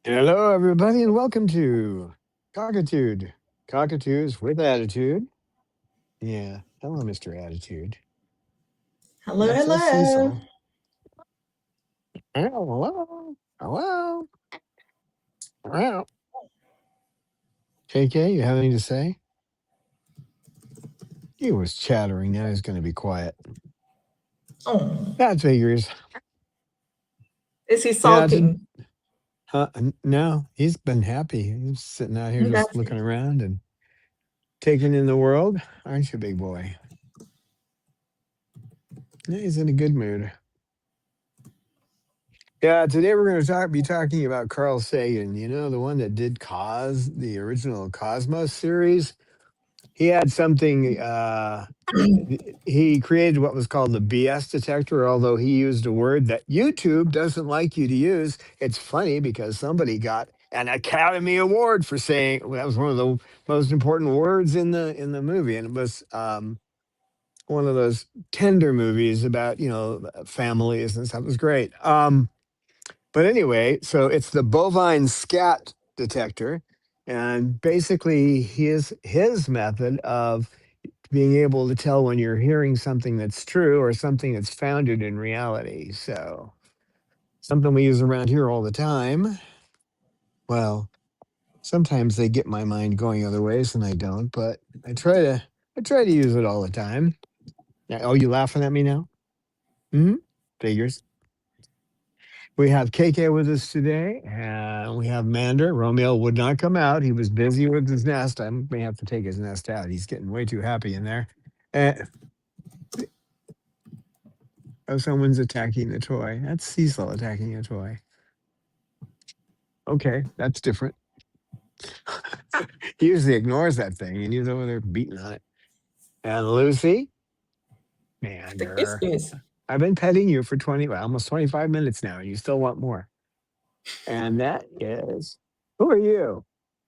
Hello, everybody, and welcome to Cockitude. Cockatoos with attitude. Yeah. Hello, Mr. Attitude. Hello, That's hello. Cecil. Hello. Hello. Hello. KK, you have anything to say? He was chattering. Now he's going to be quiet. Oh, That figures. is he Yeah. sulking? No, he's been happy. He's sitting out here just That's looking around and taking in the world. Aren't you, big boy? Yeah, he's in a good mood. Yeah, today we're going to be talking about Carl Sagan. You know, the one that did the original Cosmos series. He had something. He created what was called the BS detector. Although he used a word that YouTube doesn't like you to use. It's funny because somebody got an Academy Award for saying that was one of the most important words in the movie, and it was one of those tender movies about families and stuff. It was great. But anyway, so it's the bovine scat detector, and basically his method of being able to tell when you're hearing something that's true or something that's founded in reality. So something we use around here all the time. Well, sometimes they get my mind going other ways and I don't, but I try to use it all the time. Oh, you laughing at me now? Hmm. Figures. We have KK with us today, and we have Mander. Romeo would not come out. He was busy with his nest. I may have to take his nest out. He's getting way too happy in there. Oh, someone's attacking the toy. That's Cecil attacking a toy. Okay, that's different. He usually ignores that thing, and he's over there beating on it. And Lucy, the Mander, kisses. I've been petting you for almost 25 minutes now, and you still want more. And that is, who are you?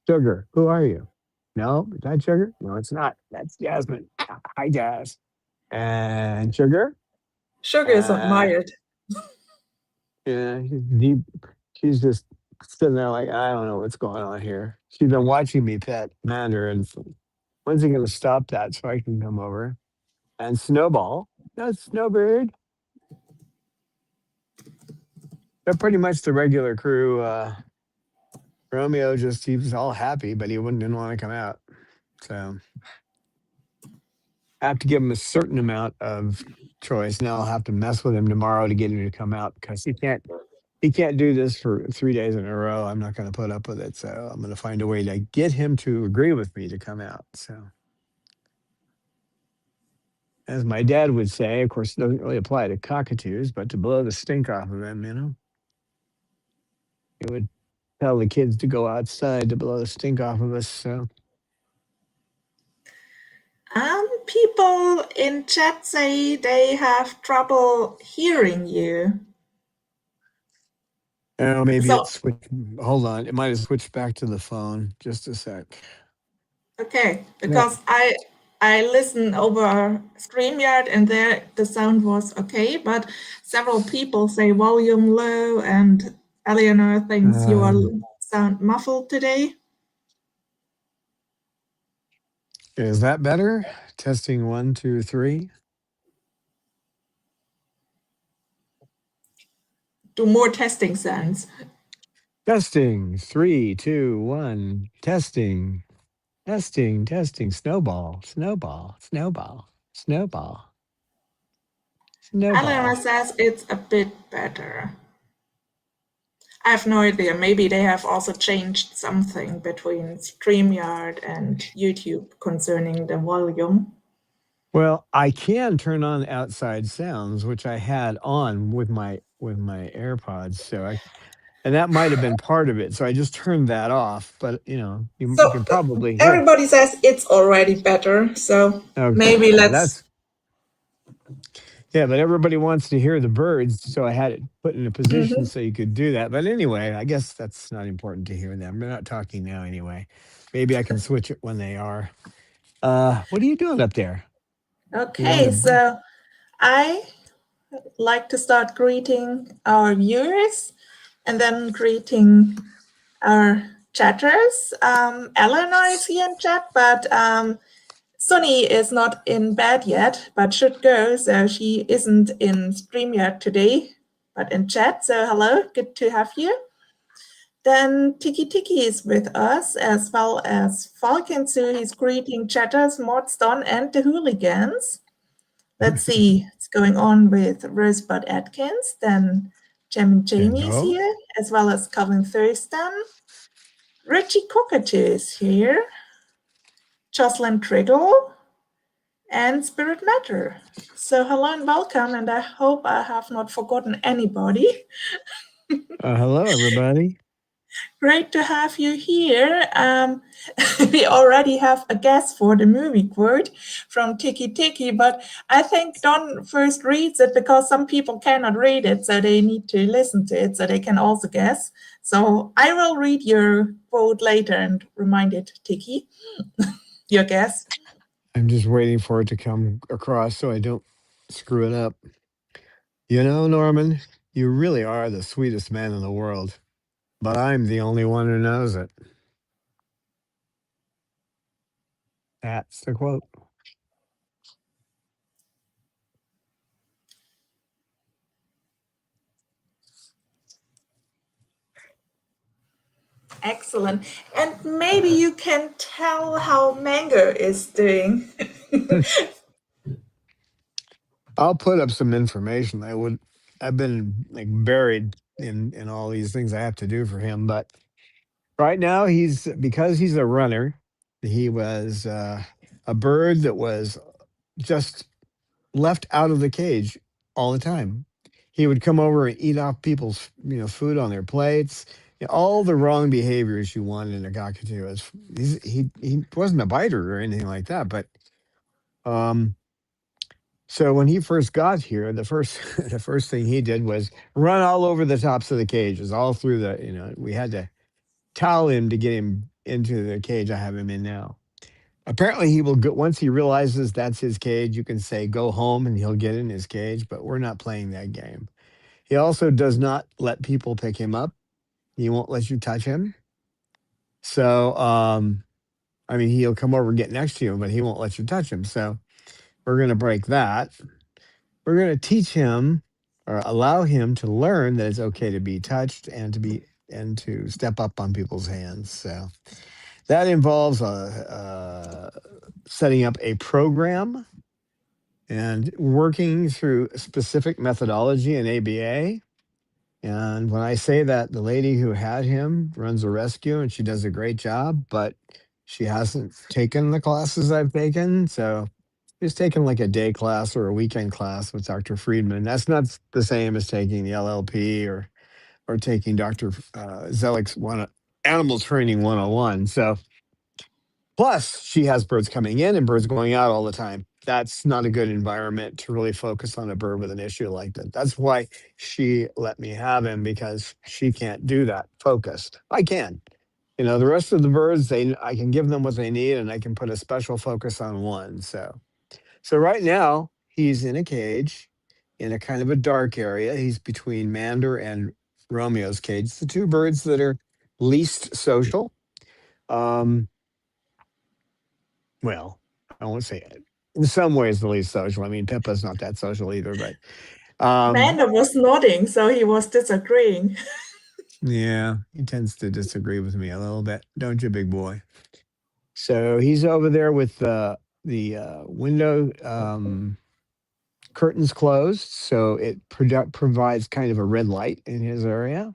Sugar, who are you? No, is that Sugar? No, it's not. That's Jasmine. Hi, Jazz. And Sugar? Sugar is admired. Yeah, she's just sitting there like, I don't know what's going on here. She's been watching me pet Mander, and when's he going to stop that so I can come over? And Snowball, that's Snowbird. They're pretty much the regular crew. Romeo he was all happy, but didn't want to come out. So I have to give him a certain amount of choice. Now I'll have to mess with him tomorrow to get him to come out because he can't do this for 3 days in a row. I'm not going to put up with it. So I'm going to find a way to get him to agree with me to come out. So as my dad would say, of course, it doesn't really apply to cockatoos, but to blow the stink off of them, it would tell the kids to go outside to blow the stink off of us. So People in chat say they have trouble hearing you. oh, maybe it's switched. Hold on, it might have switched back to the phone. Just a sec. Okay, because I listen over StreamYard and there the sound was okay, but several people say volume low, and Eleanor thinks you are sound muffled today. Is that better? Testing 1, 2, 3. Do more testing sounds. Testing 3, 2, 1. Testing. Snowball. Snowball. Snowball. Snowball. Snowball. Eleanor says it's a bit better. I have no idea. Maybe they have also changed something between StreamYard and YouTube concerning the volume. Well, I can turn on outside sounds, which I had on with my AirPods. And that might have been part of it. So I just turned that off. But you So can probably hear. everybody says it's already better. So Okay, maybe yeah, let's. that's yeah. But everybody wants to hear the birds, so I had it put in a position Mhm. so you could do that. But anyway, I guess that's not important to hear them. They're not talking now anyway. Maybe I can switch it when they are. What are you doing up there? You on Okay, the? so I like to start greeting our viewers and then greeting our chatters. Eleanor is here in chat, but Sunny is not in bed yet, but should go, so she isn't in StreamYard today, but in chat. So hello, good to have you. Then Tiki Tiki is with us, as well as Falcon, so he's greeting chatters, Mordston, and the hooligans. Let's see what's going on with Rosebud Atkins. Then Jem and Jamie is Hello. here, as well as Calvin Thurston. Richie Cockatoo is here. Jocelyn Triggle and Spirit Matter. So hello and welcome, and I hope I have not forgotten anybody. Hello, everybody. Great to have you here. We already have a guest for the movie quote from Tiki Tiki, but I think Don first reads it because some people cannot read it, so they need to listen to it so they can also guess. So I will read your quote later and remind it, Tiki, your guess. I'm just waiting for it to come across so I don't screw it up. Norman, you really are the sweetest man in the world, but I'm the only one who knows it. That's the quote. Excellent. And maybe you can tell how Mango is doing. I'll put up some information. I've been like buried in all these things I have to do for him, but right now because he's a runner, he was a bird that was just left out of the cage all the time. He would come over and eat off people's, food on their plates. All the wrong behaviors you want in a cockatoo. He wasn't a biter or anything like that, but um, so when he first got here, the first the first thing he did was run all over the tops of the cages, all through we had to towel him to get him into the cage I have him in now. Apparently, he will go once he realizes that's his cage. You can say "go home" and he'll get in his cage. But we're not playing that game. He also does not let people pick him up. He won't let you touch him. So, I mean, he'll come over and get next to you, but he won't let you touch him. So, we're going to break that. We're going to teach him or allow him to learn that it's okay to be touched and to step up on people's hands. So, that involves setting up a program and working through specific methodology in ABA. And when I say that, the lady who had him runs a rescue and she does a great job, but she hasn't taken the classes I've taken. So she's taken like a day class or a weekend class with Dr. Friedman. That's not the same as taking the LLP or taking Dr. Zelik's animal training 101. So plus, she has birds coming in and birds going out all the time. That's not a good environment to really focus on a bird with an issue like that. That's why she let me have him because she can't do that focused. I can. The rest of the birds, I can give them what they need and I can put a special focus on one. So right now he's in a cage in a kind of a dark area. He's between Mander and Romeo's cage, the two birds that are least social. Um, Well, I won't say it. In some ways, the least social. I mean, Pippa's not that social either, but Amanda was nodding, so he was disagreeing. yeah, he tends to disagree with me a little bit, don't you, big boy? So he's over there with the window curtains closed, so it provides kind of a red light in his area.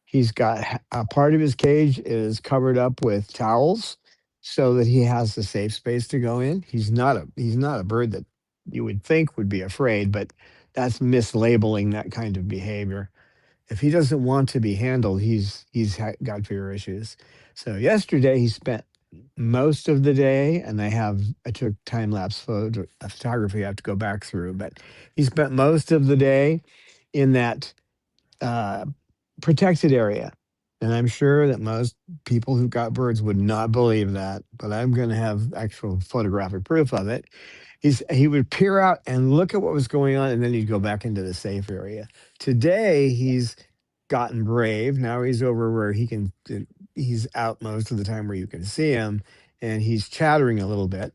He's got a part of his cage is covered up with towels so that he has a safe space to go in. He's not a bird that you would think would be afraid, but that's mislabeling that kind of behavior. If he doesn't want to be handled, got fear issues. So yesterday he spent most of the day, and I took time lapse photography. I have to go back through, but he spent most of the day in that uh, protected area. And I'm sure that most people who got birds would not believe that, but I'm going to have actual photographic proof of it. He would peer out and look at what was going on, and then he'd go back into the safe area. Today he's gotten brave. Now he's over where he's out most of the time where you can see him, and he's chattering a little bit.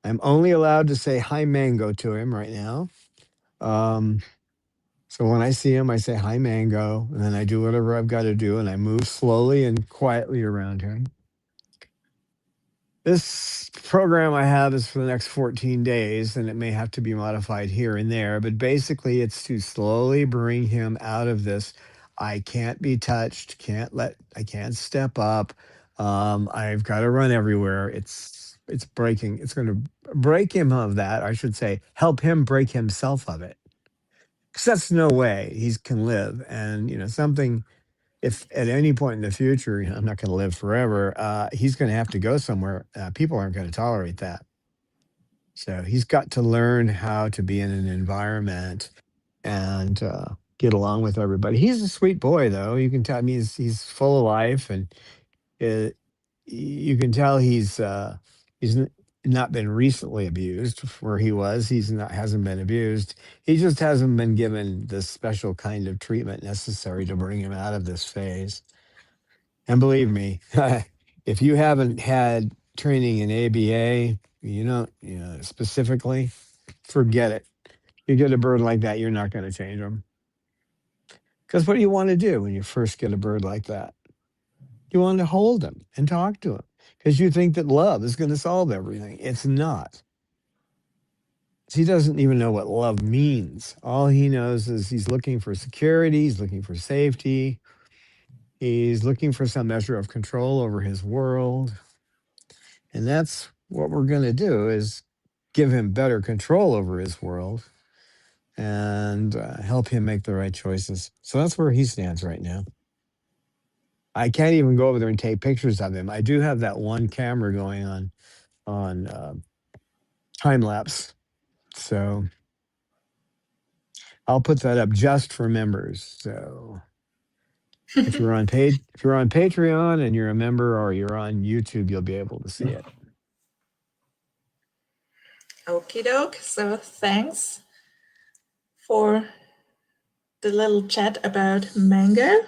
I'm only allowed to say hi Mango to him right now. Um, so when I see him, I say hi Mango, and then I do whatever I've got to do, and I move slowly and quietly around him. This program I have is for the next 14 days, and it may have to be modified here and there, but basically it's to slowly bring him out of this. I can't be touched, I can't step up. I've got to run everywhere. It's going to break him of that. I should say, help him break himself of it. Because that's no way he can live. And, something, if at any point in the future, I'm not going to live forever, he's going to have to go somewhere. People aren't going to tolerate that. So he's got to learn how to be in an environment and get along with everybody. He's a sweet boy, though. You can tell. I mean, he's full of life, and uh, you can tell he's not been recently abused. Where he was, he's not hasn't been abused. He just hasn't been given the special kind of treatment necessary to bring him out of this phase. And believe me, if you haven't had training in ABA, specifically, forget it. You get a bird like that, you're not going to change them. Because what do you want to do when you first get a bird like that? You want to hold him and talk to him because you think that love is going to solve everything. It's not. He doesn't even know what love means. All he knows is he's looking for security, he's looking for safety, he's looking for some measure of control over his world. And that's what we're going to do is give him better control over his world and help him make the right choices. So that's where he stands right now. I can't even go over there and take pictures of him. I do have that one camera going on time lapse, so I'll put that up just for members. So if you're on Patreon and you're a member, or you're on YouTube, you'll be able to see it. Okie doke. So thanks for the little chat about Mango.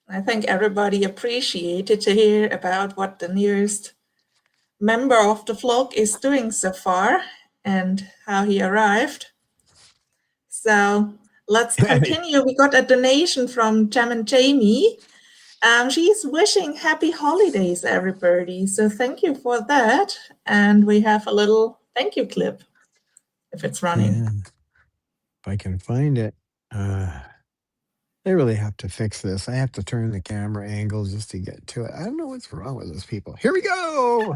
I think everybody appreciated to hear about what the newest member of the flock is doing so far and how he arrived. So let's continue. We got a donation from Jam and Jamie. She's wishing happy holidays, everybody. So thank you for that. And we have a little thank you clip, if it's running. Yeah, if I can find it. They really have to fix this. I have to turn the camera angle just to get to it. I don't know what's wrong with those people. Here we go.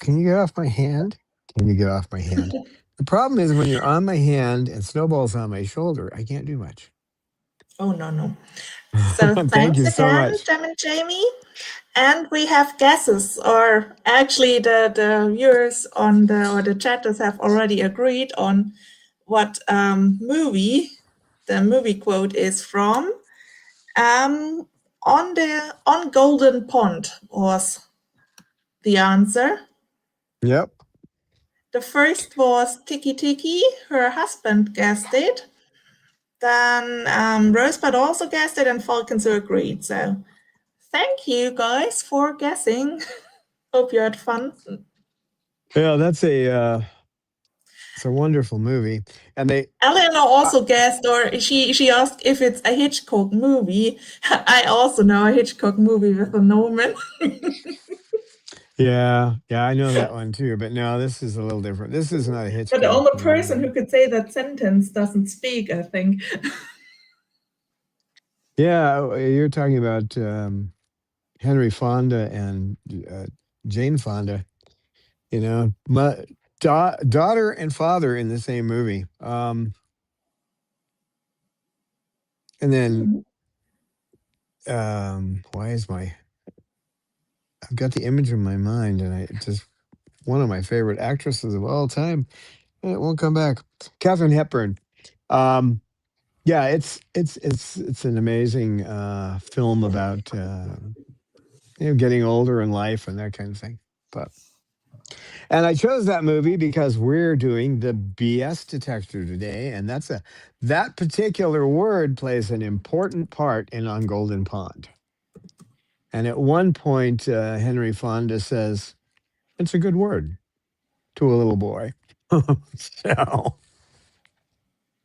Can you get off my hand? Can you get off my hand? The problem is when you're on my hand and Snowball's on my shoulder, I can't do much. Oh, no. So Thank thanks you so again, much. Jam and Jamie. And we have guesses, or actually the viewers or the chatters have already agreed on what movie the movie quote is from. On Golden Pond was the answer. Yep. The first was Tiki Tiki. Her husband guessed it. Then Rosebud also guessed it, and Falconso agreed. So thank you guys for guessing. Hope you had fun. Yeah, that's a it's a wonderful movie, and they Eleanor uh, also guessed, or she asked if it's a Hitchcock movie. I also know a Hitchcock movie with a Norman. yeah, yeah, I know that one too. But no, this is a little different. This is not a But the Hitchcock only person movie. who could say that sentence doesn't speak, I think. Yeah, you're talking about Henry Fonda and uh, Jane Fonda. You know, my daughter and father in the same movie. And then why is my I've got the image in my mind, and I just one of my favorite actresses of all time, and it won't come back. Katharine Hepburn. Um, yeah, it's an amazing film about getting older in life and that kind of thing. But and I chose that movie because we're doing the BS detector today, and that particular word plays an important part in On Golden Pond. And at one point, Henry Fonda says, "It's a good word," to a little boy. So,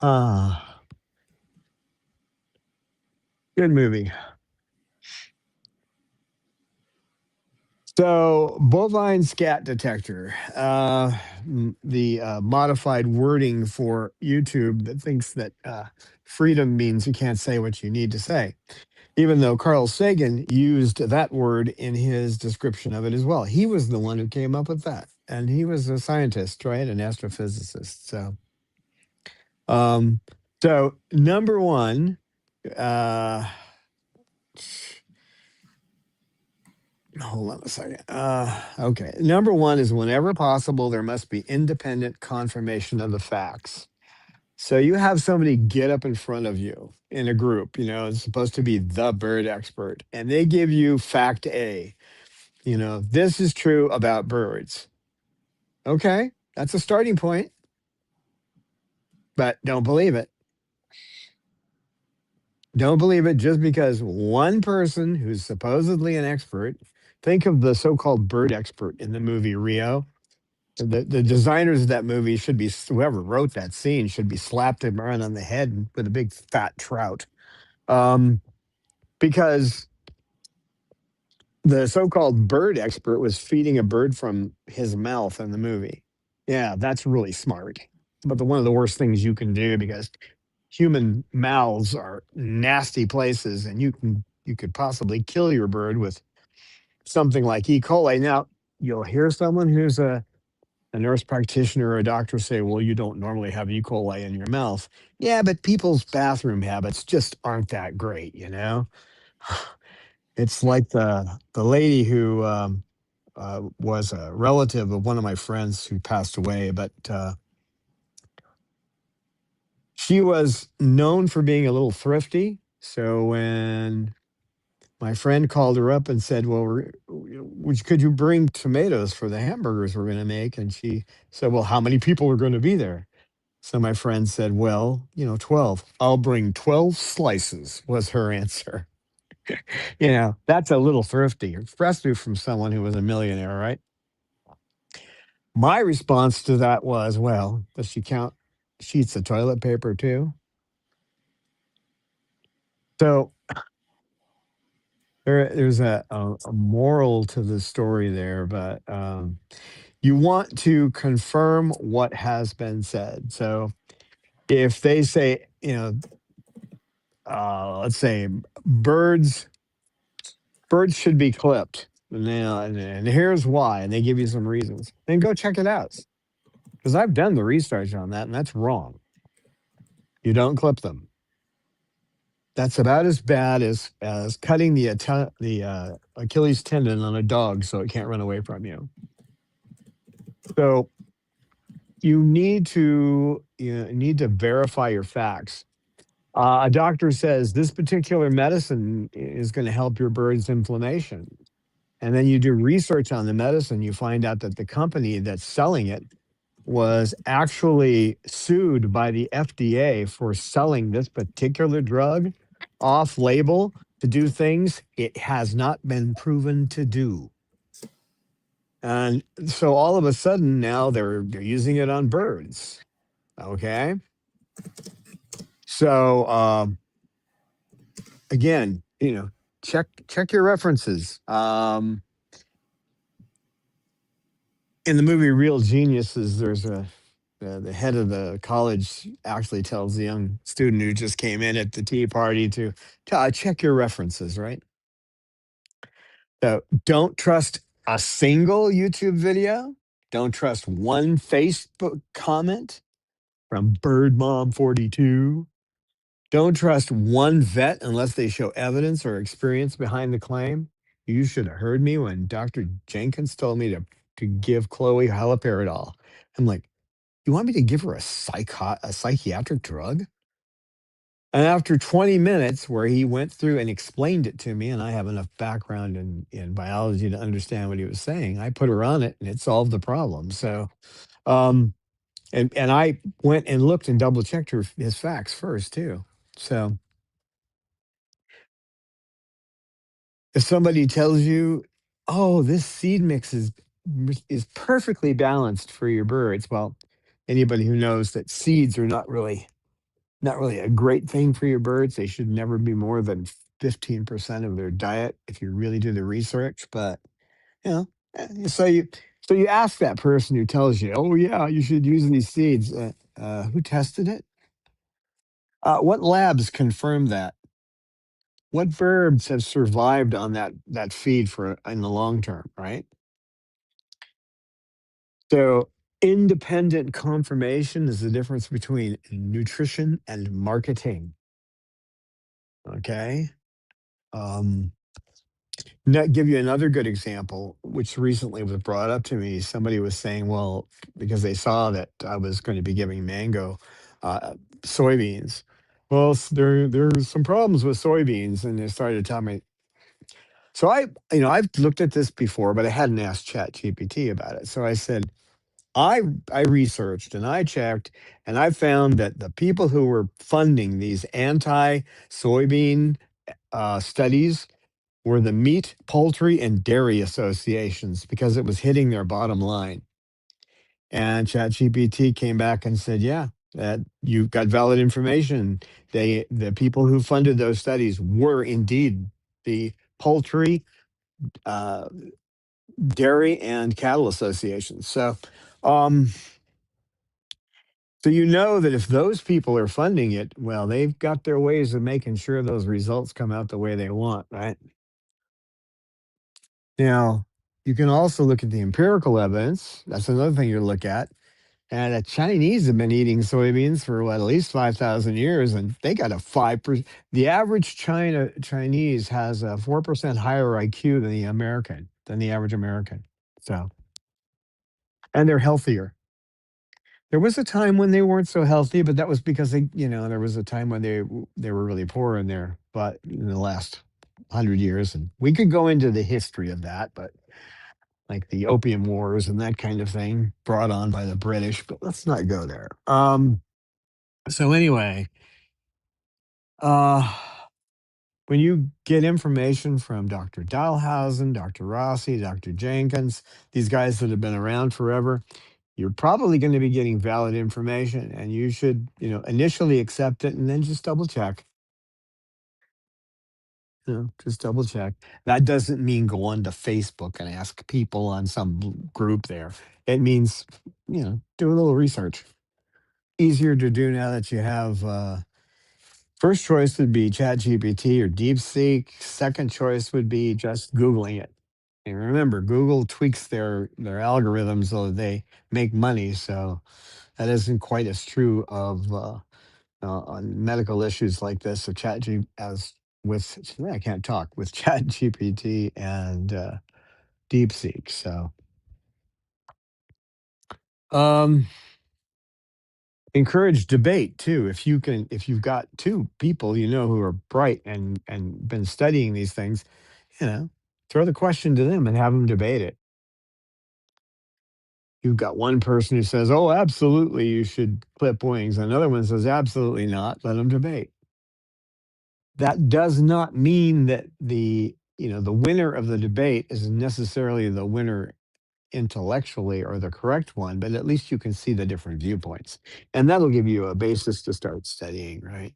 ah, good movie. So, bovine scat detector, the modified wording for YouTube that thinks that freedom means you can't say what you need to say, even though Carl Sagan used that word in his description of it as well. He was the one who came up with that, and he was a scientist, right? An astrophysicist. Um, so number one, uh, hold on a second. Okay. Number one is whenever possible, there must be independent confirmation of the facts. So you have somebody get up in front of you in a group, it's supposed to be the bird expert, and they give you fact A. This is true about birds. Okay. That's a starting point, but don't believe it. Don't believe it just because one person who's supposedly an expert, think of the so called bird expert in the movie Rio. The designers of that movie should be, whoever wrote that scene should be slapped around on the head with a big fat trout. Um, because the so called bird expert was feeding a bird from his mouth in the movie. Yeah, that's really smart. But one of the worst things you can do, because human mouths are nasty places, and you could possibly kill your bird with something like E. coli. Now, you'll hear someone who's a nurse practitioner or a doctor say, "Well, you don't normally have E. coli in your mouth." Yeah, but people's bathroom habits just aren't that great. It's like the lady who was a relative of one of my friends who passed away, but she was known for being a little thrifty. So when my friend called her up and said, "Well, could you bring tomatoes for the hamburgers we're going to make?" And she said, "Well, how many people are going to be there?" So my friend said, "Well, 12. I'll bring 12 slices," was her answer. That's a little thrifty, especially from someone who was a millionaire, right? My response to that was, "Well, does she count sheets of toilet paper too?" So there's a moral to the story there, but you want to confirm what has been said. So if they say, let's say birds birds should be clipped. Now, and here's why, and they give you some reasons. Then go check it out, because I've done the research on that, and that's wrong. You don't clip them. That's about as bad as cutting the Achilles tendon on a dog so it can't run away from you. So you need to verify your facts. A doctor says this particular medicine is going to help your bird's inflammation. And then you do research on the medicine, you find out that the company that's selling it was actually sued by the FDA for selling this particular drug off label to do things it has not been proven to do. And so all of a sudden now they're using it on birds. Okay. So again, check your references. In the movie Real Geniuses, there's the head of the college actually tells the young student who just came in at the tea party to check your references, right? So don't trust a single YouTube video. Don't trust one Facebook comment from Bird Mom 42. Don't trust one vet unless they show evidence or experience behind the claim. You should have heard me when Dr. Jenkins told me to give Chloe haloperidol. I'm like, you want me to give her a psychiatric drug? And after 20 minutes, where he went through and explained it to me, and I have enough background in biology to understand what he was saying, I put her on it and it solved the problem. So, um, and I went and looked and double checked his facts first too. So, if somebody tells you, "Oh, this seed mix is perfectly balanced for your birds," well, anybody who knows that seeds are not really a great thing for your birds. They should never be more than 15% of their diet if you really do the research. But you know, so you ask that person who tells you, "Oh yeah, you should use these seeds." Who tested it? What labs confirmed that? What birds have survived on that feed for in the long term, right? So independent confirmation is the difference between nutrition and marketing. Okay. Um, Give you another good example, which recently was brought up to me. Somebody was saying, well, because they saw that I was going to be giving mango soybeans. Well, there's some problems with soybeans, and they started telling me. So I've looked at this before, but I hadn't asked Chat GPT about it. So I said, I researched and I checked, and I found that the people who were funding these anti-soybean studies were the meat, poultry, and dairy associations because it was hitting their bottom line. And ChatGPT came back and said, "Yeah, that you've got valid information. The people who funded those studies were indeed the poultry, uh, dairy, and cattle associations." Um, so you know that if those people are funding it, well, they've got their ways of making sure those results come out the way they want, right? Now, you can also look at the empirical evidence. That's another thing you look at. And the Chinese have been eating soybeans for what, at least 5,000 years, and they got a 5%. The average Chinese has a 4% higher IQ than the average American. So, and they're healthier. There was a time when they weren't so healthy, but that was because there was a time when they were really poor in there. But in the last 100 years, and we could go into the history of that, but like the Opium Wars and that kind of thing brought on by the British, but let's not go there. So anyway, uh, when you get information from Dr. Dahlhausen, Dr. Rossi, Dr. Jenkins, these guys that have been around forever, you're probably going to be getting valid information, and you should, initially accept it and then just double check. Just double check. That doesn't mean go on to Facebook and ask people on some group there. It means, do a little research. Easier to do now that you have first choice would be ChatGPT or DeepSeek. Second choice would be just Googling it. And remember, Google tweaks their algorithms so that they make money. So that isn't quite as true of on medical issues like this. So as with I can't talk with ChatGPT and DeepSeek. So um, encourage debate too. If you've got two people who are bright and been studying these things, throw the question to them and have them debate it. You've got one person who says, "Oh, absolutely, you should clip wings." Another one says, "Absolutely not." Let them debate. That does not mean that the winner of the debate is necessarily the winner intellectually or the correct one, but at least you can see the different viewpoints. And that'll give you a basis to start studying, right?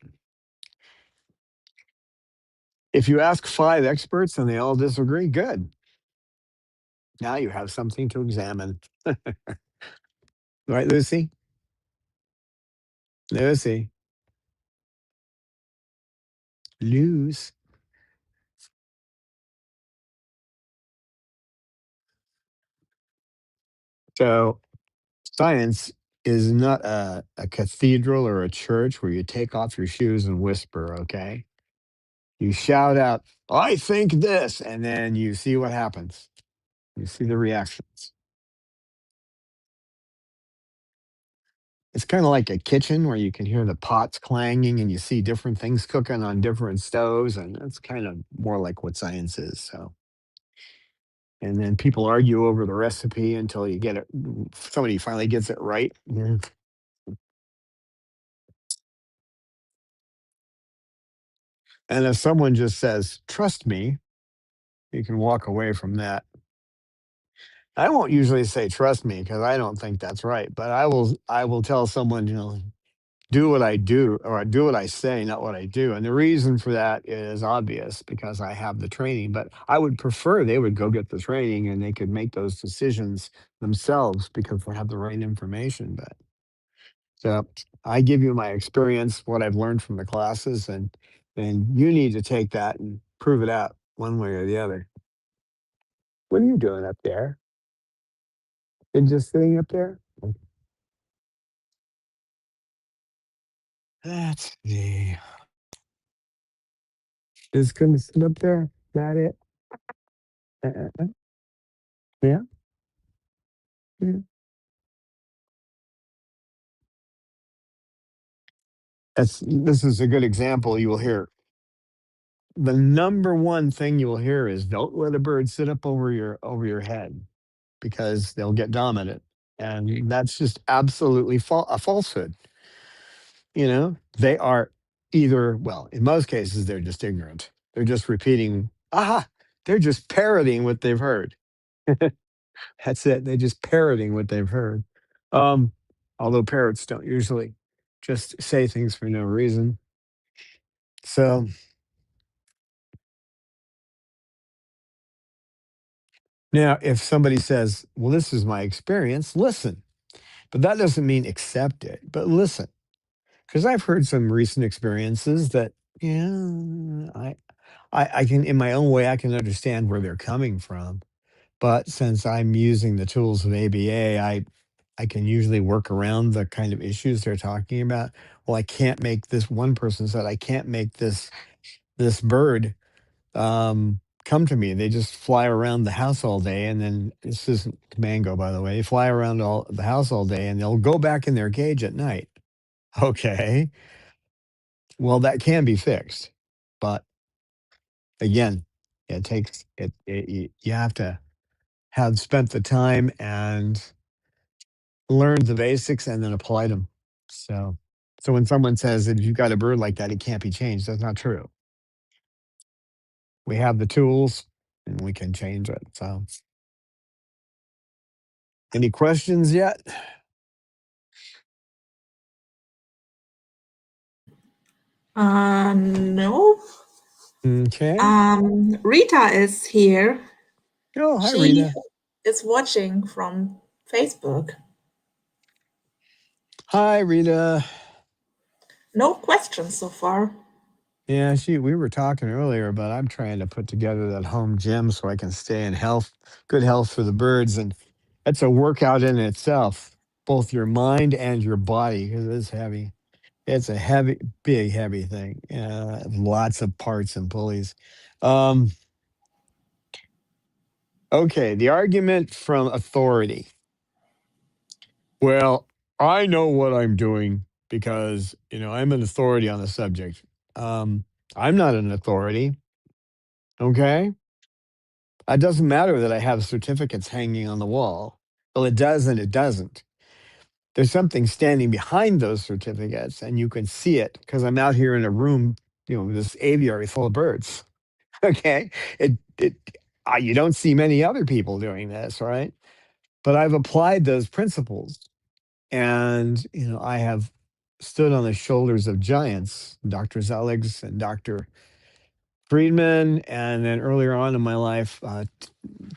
If you ask 5 experts and they all disagree, good. Now you have something to examine. Right, Lucy? Lucy. Lose. So science is not a cathedral or a church where you take off your shoes and whisper, okay? You shout out, I think this, and then you see what happens. You see the reactions. It's kind of like a kitchen where you can hear the pots clanging and you see different things cooking on different stoves. And that's kind of more like what science is. So, and then people argue over the recipe until you get it, somebody finally gets it right. Yeah. And if someone just says, trust me, you can walk away from that. I won't usually say trust me because I don't think that's right, but I will tell someone, do what I do or I do what I say, not what I do. And the reason for that is obvious because I have the training, but I would prefer they would go get the training and they could make those decisions themselves because they have the right information. But so I give you my experience, what I've learned from the classes, and then you need to take that and prove it out one way or the other. What are you doing up there? You're just sitting up there? That's the just gonna sit up there. That it? Uh, yeah. Yeah. This is a good example you will hear. The number one thing you will hear is don't let a bird sit up over your head because they'll get dominant. And that's just absolutely a falsehood. They are either, well, in most cases, they're just ignorant. They're just repeating, they're just parroting what they've heard. That's it. They're just parroting what they've heard. Um, Although parrots don't usually just say things for no reason. So now, if somebody says, well, this is my experience, listen. But that doesn't mean accept it, but listen. Because I've heard some recent experiences that, yeah, I can, in my own way, I can understand where they're coming from. But since I'm using the tools of ABA, I can usually work around the kind of issues they're talking about. Well, I can't make this, one person said, I can't make this bird come to me. They just fly around the house all day, and then this isn't mango, by the way. They fly around all the house all day, and they'll go back in their cage at night. Okay, well that can be fixed, but again, it takes you have to have spent the time and learned the basics and then applied them. So when someone says that if you've got a bird like that, it can't be changed, that's not true. We have the tools and we can change it. So, any questions yet? No. Okay. Rita is here. Oh, hi, She Rita. is watching from Facebook. Hi, Rita. No questions so far. Yeah, we were talking earlier, but I'm trying to put together that home gym so I can stay in good health for the birds. And that's a workout in itself, both your mind and your body, because it's heavy. It's a heavy, big, heavy thing. Lots of parts and pulleys. Um, okay, the argument from authority. Well, I know what I'm doing because, I'm an authority on the subject. Um, I'm not an authority. Okay. It doesn't matter that I have certificates hanging on the wall. Well, it does and it doesn't. There's something standing behind those certificates, and you can see it because I'm out here in a room, this aviary full of birds. Okay. You don't see many other people doing this, right? but I've applied those principles, and I have stood on the shoulders of giants, Dr. Zeligs and Dr. Friedman, and then earlier on in my life,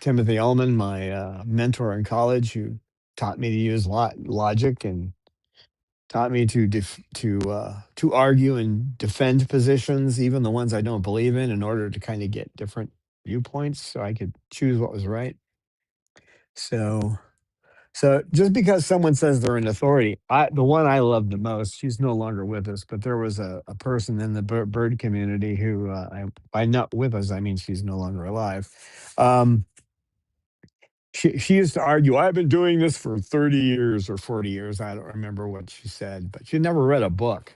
Timothy Ullman, my mentor in college, who taught me to use logic and taught me to argue and defend positions, even the ones I don't believe in order to kind of get different viewpoints, so I could choose what was right. So, so just because someone says they're an authority, the one I love the most, she's no longer with us, but there was a person in the bird community who, by not with us, I mean she's no longer alive. Um, she used to argue, I've been doing this for 30 years or 40 years. I don't remember what she said, but she never read a book.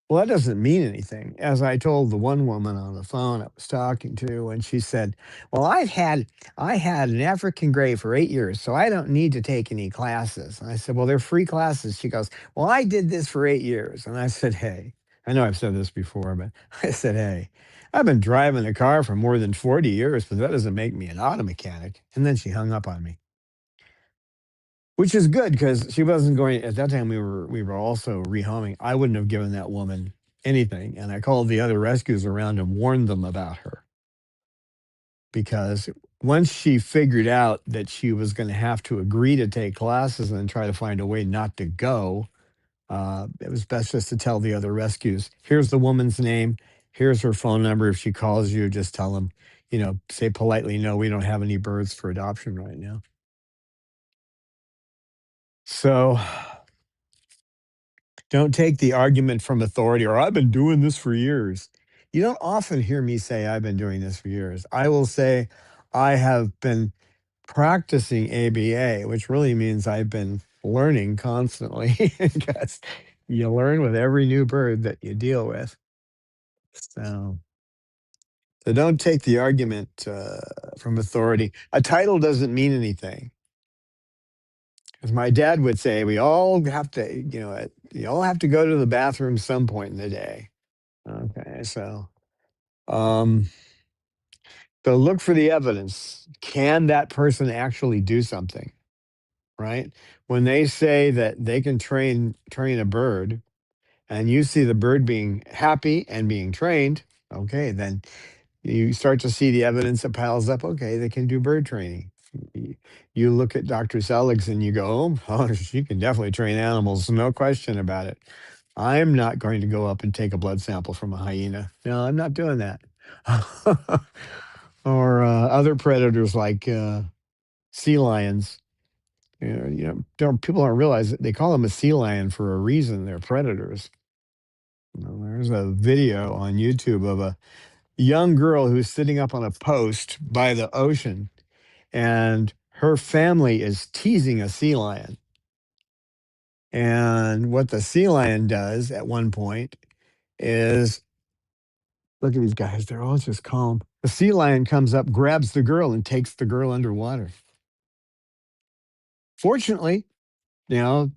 Well, that doesn't mean anything. As I told the one woman on the phone I was talking to, and she said, "Well, I had an African gray for 8 years, so I don't need to take any classes." And I said, "Well, they're free classes." She goes, "Well, I did this for 8 years." And I said, "Hey, I know I've said this before, but I said, hey, I've been driving a car for more than 40 years, but that doesn't make me an auto mechanic." And then she hung up on me, which is good because she wasn't going at that time. We were also rehoming. I wouldn't have given that woman anything, and I called the other rescues around and warned them about her, because once she figured out that she was going to have to agree to take classes and then try to find a way not to go, it was best just to tell the other rescues, here's the woman's name, here's her phone number. If she calls you, just tell them, say politely, no, we don't have any birds for adoption right now. So don't take the argument from authority, or I've been doing this for years. You don't often hear me say I've been doing this for years. I will say I have been practicing ABA, which really means I've been learning constantly because you learn with every new bird that you deal with. So, so don't take the argument from authority. A title doesn't mean anything. As my dad would say, we all have to, you all have to go to the bathroom some point in the day. Okay, um, so look for the evidence. Can that person actually do something? Right? When they say that they can train a bird, and you see the bird being happy and being trained, okay, then you start to see the evidence that piles up. Okay, they can do bird training. You look at Dr. Selig and you go, oh, she can definitely train animals, no question about it. I'm not going to go up and take a blood sample from a hyena. No, I'm not doing that. Or other predators like sea lions. People don't realize that they call them a sea lion for a reason. They're predators. There's a video on YouTube of a young girl who's sitting up on a post by the ocean, and her family is teasing a sea lion. And what the sea lion does at one point is, look at these guys, they're all just calm. The sea lion comes up, grabs the girl, and takes the girl underwater. Fortunately, you know,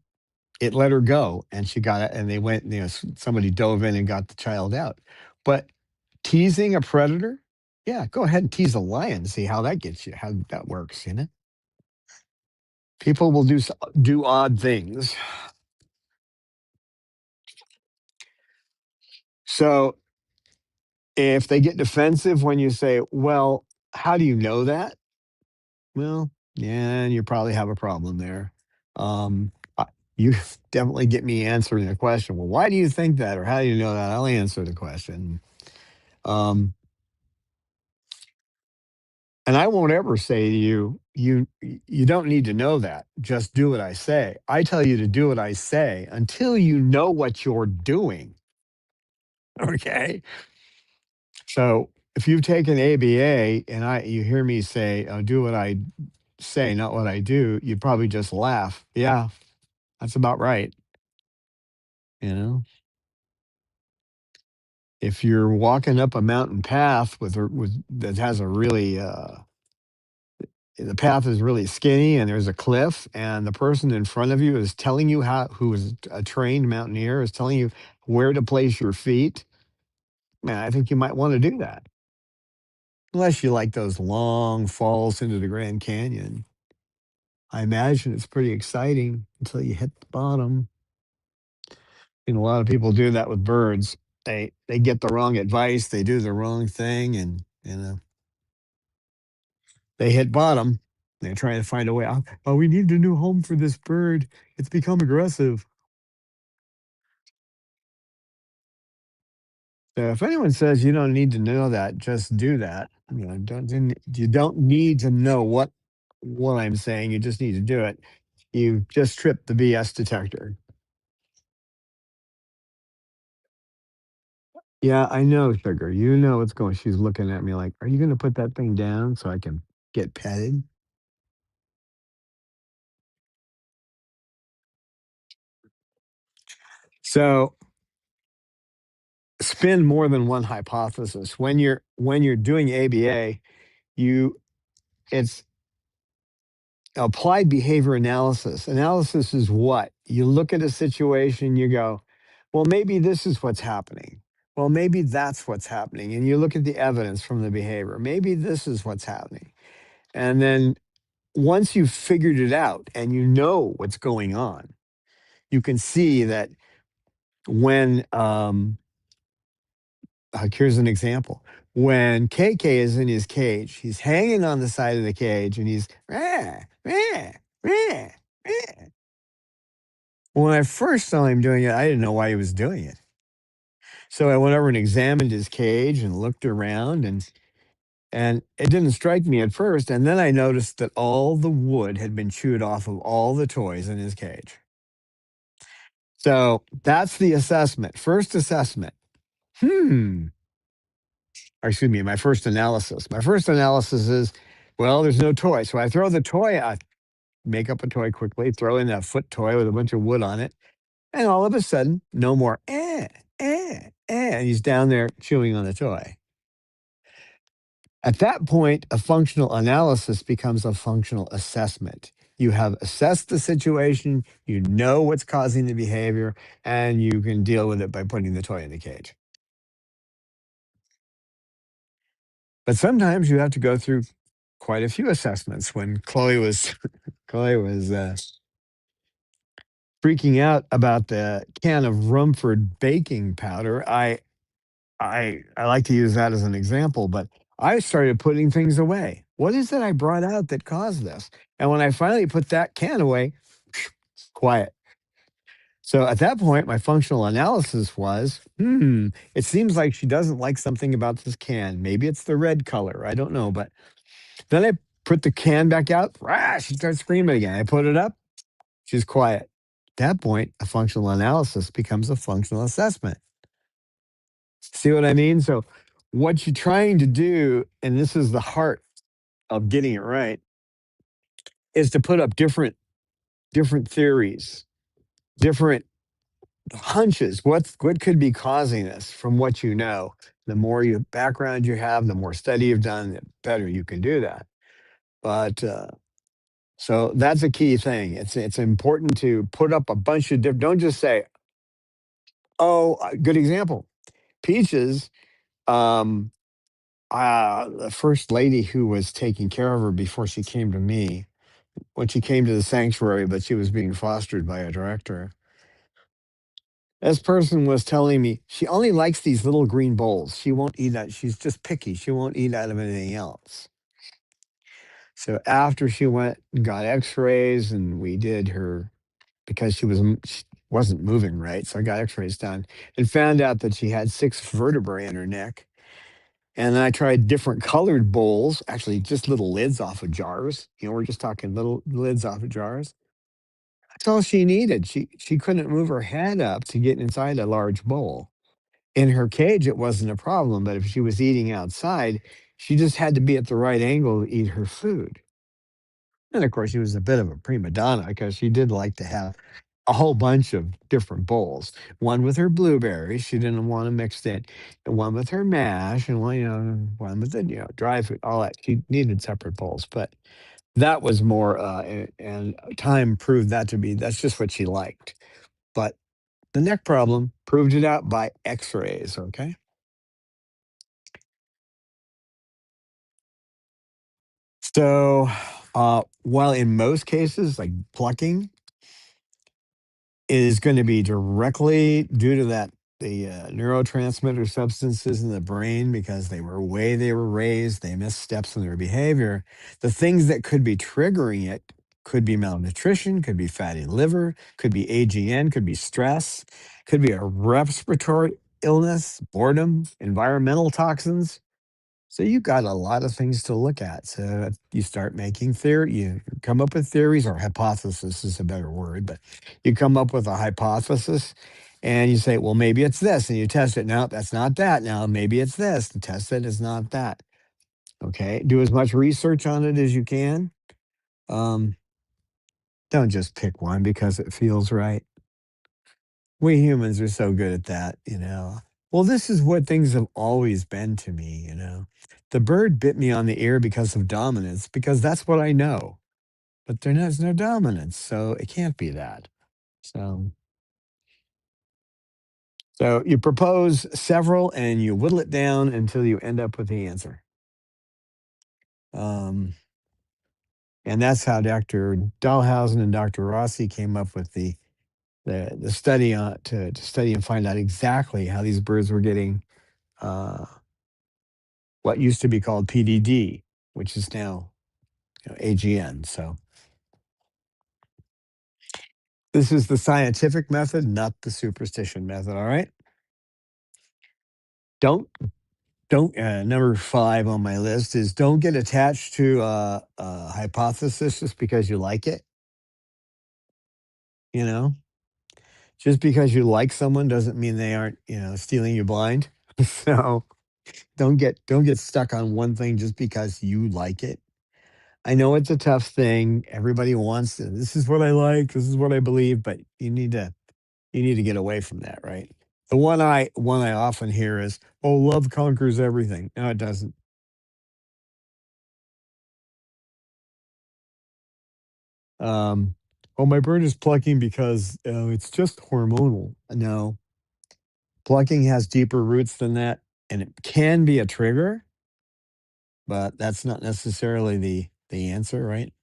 it let her go, and she got it, and they went, somebody dove in and got the child out. But teasing a predator, yeah, go ahead and tease a lion, see how that gets you, how that works, People will do odd things. So if they get defensive when you say, well, how do you know that? Well, yeah, you probably have a problem there. You definitely get me answering the question. Well, why do you think that? Or how do you know that? I'll answer the question. Um, and I won't ever say to you, you don't need to know that. Just do what I say. I tell you to do what I say until you know what you're doing. Okay. So if you've taken ABA and you hear me say, oh, do what I say, not what I do, you'd probably just laugh. Yeah, that's about right. You know, if you're walking up a mountain path with that has a really the path is really skinny and there's a cliff, and the person in front of you is telling you who is a trained mountaineer, is telling you where to place your feet, man, I think you might want to do that. Unless you like those long falls into the Grand Canyon. I imagine it's pretty exciting until you hit the bottom. And a lot of people do that with birds. They get the wrong advice, they do the wrong thing, and they hit bottom. They're trying to find a way out. Oh, we need a new home for this bird. It's become aggressive. So if anyone says you don't need to know that, just do that. You don't need to know what I'm saying. You just need to do it. You just tripped the BS detector. Yeah, I know, sugar. You know what's going. She's looking at me like, "Are you going to put that thing down so I can get petted?" So spin more than one hypothesis when you're doing ABA. You it's applied behavior analysis. Analysis is what? You look at a situation, you go, well, maybe this is what's happening. Well, maybe that's what's happening. And you look at the evidence from the behavior. Maybe this is what's happening. And then once you've figured it out and you know what's going on, you can see that when, here's an example. When KK is in his cage, he's hanging on the side of the cage and he's, rah, rah, rah, rah. When I first saw him doing it, I didn't know why he was doing it. So I went over and examined his cage and looked around and it didn't strike me at first. And then I noticed that all the wood had been chewed off of all the toys in his cage. So that's the assessment. First assessment. Or excuse me, my first analysis. My first analysis is, well, there's no toy. So I throw the toy out, make up a toy quickly, throw in a foot toy with a bunch of wood on it. And all of a sudden, no more, and he's down there chewing on a toy. At that point, a functional analysis becomes a functional assessment. You have assessed the situation, you know what's causing the behavior, and you can deal with it by putting the toy in the cage. But sometimes you have to go through quite a few assessments. When Chloe was Chloe was freaking out about the can of Rumford baking powder, I like to use that as an example, but I started putting things away. What is it I brought out that caused this? And when I finally put that can away, quiet. So at that point, my functional analysis was, it seems like she doesn't like something about this can. Maybe it's the red color. I don't know. But then I put the can back out. Rah, she starts screaming again. I put it up. She's quiet. At that point, a functional analysis becomes a functional assessment. See what I mean? So, what you're trying to do, and this is the heart of getting it right, is to put up different theories, different hunches. What could be causing this from what you know? The more you background you have, the more study you've done, the better you can do that. But so that's a key thing. It's important to put up a bunch of different. Don't just say, "Oh, good example." Peaches. Um, the first lady who was taking care of her before she came to me, when she came to the sanctuary, but she was being fostered by a director. This person was telling me she only likes these little green bowls. She won't eat that. She's just picky. She won't eat out of anything else. So after she went and got X-rays, and we did her because she wasn't moving right, so I got X-rays done and found out that she had 6 vertebrae in her neck. And then I tried different colored bowls, actually just little lids off of jars. We're just talking little lids off of jars. That's all she needed. She couldn't move her head up to get inside a large bowl. In her cage, it wasn't a problem, but if she was eating outside, she just had to be at the right angle to eat her food. And of course, she was a bit of a prima donna because she did like to have a whole bunch of different bowls. One with her blueberries, she didn't want to mix it. And one with her mash, and one with the dry food, all that. She needed separate bowls, but that was more. And time proved that to be that's just what she liked. But the neck problem proved it out by X-rays. Okay, so While in most cases, like plucking is going to be directly due to that the neurotransmitter substances in the brain because they were raised, they missed steps in their behavior. The things that could be triggering it could be malnutrition, could be fatty liver, could be AGN, could be stress, could be a respiratory illness, boredom, environmental toxins. So you got a lot of things to look at. So you start making theory, you come up with theories, or hypothesis is a better word, but you come up with a hypothesis and you say, well, maybe it's this, and you test it. No, that's not that. Now maybe it's this, and test it, it's not that. Okay. Do as much research on it as you can. Um, don't just pick one because it feels right. We humans are so good at that. Well, this is what things have always been to me. The bird bit me on the ear because of dominance, because that's what I know. But there's no dominance, so it can't be that. So, so you propose several and you whittle it down until you end up with the answer. Um, and that's how Dr. Dahlhausen and Dr. Rossi came up with the study to study and find out exactly how these birds were getting uh, what used to be called PDD, which is now AGN. So this is the scientific method, not the superstition method. All right. Don't don't Number 5 on my list is don't get attached to a hypothesis just because you like it. You know, just because you like someone doesn't mean they aren't stealing you blind. So don't get stuck on one thing just because you like it. I know it's a tough thing. Everybody wants to, this is what I like, this is what I believe, but you need to get away from that, right? The one I often hear is, "Oh, love conquers everything." No, it doesn't. Um, "Oh, my bird is plucking because it's just hormonal." No, plucking has deeper roots than that, and it can be a trigger, but that's not necessarily the answer, right?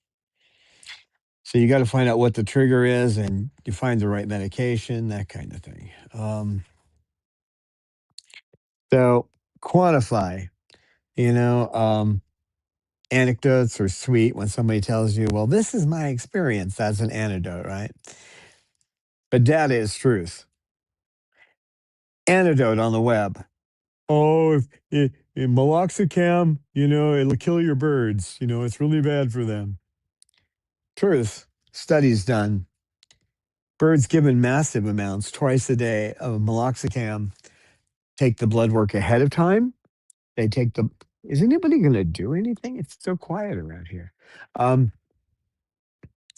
So you got to find out what the trigger is, and you find the right medication, that kind of thing. So quantify. You know, anecdotes are sweet when somebody tells you, "Well, this is my experience." That's an anecdote, right? But data is truth. Anecdote on the web. Oh, if meloxicam, it'll kill your birds. It's really bad for them. Truth. Studies done. Birds given massive amounts twice a day of meloxicam take the blood work ahead of time. They take the. Is anybody going to do anything? It's so quiet around here. Um,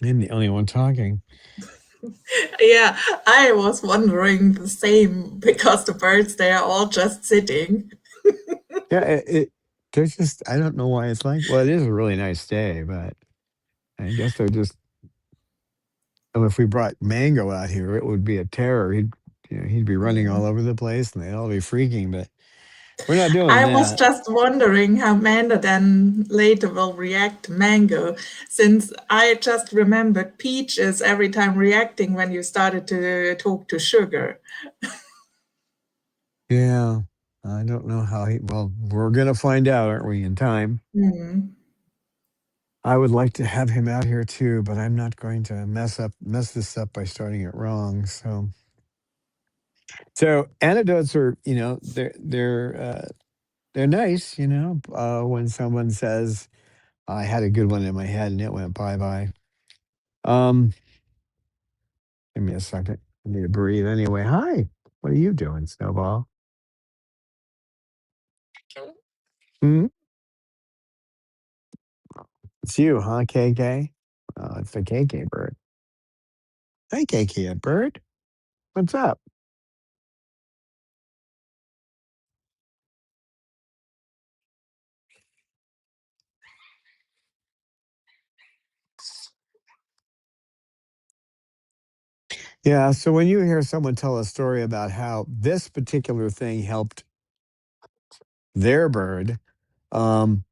I'm the only one talking. Yeah, I was wondering the same because the birds, they are all just sitting. Yeah, there's just I don't know why it's like. Well, it is a really nice day, but I guess they're just. Oh, if we brought Mango out here, it would be a terror. He'd be running all Mm. over the place, and they'd all be freaking. But we're not doing I was that. just wondering how Manda then later will react to Mango, since I just remembered Peaches every time reacting when you started to talk to Sugar. Yeah, I don't know how he. Well, we're gonna find out, aren't we? In time. Hmm. I would like to have him out here too, but I'm not going to mess this up by starting it wrong. So anecdotes are, they're nice, when someone says, I had a good one in my head and it went bye bye. Um, Give me a second. I need to breathe anyway. Hi, what are you doing, Snowball? Hmm? It's you, huh, KK? Oh, it's the KK bird. Hey, KK, a bird. What's up? Yeah. So when you hear someone tell a story about how this particular thing helped their bird,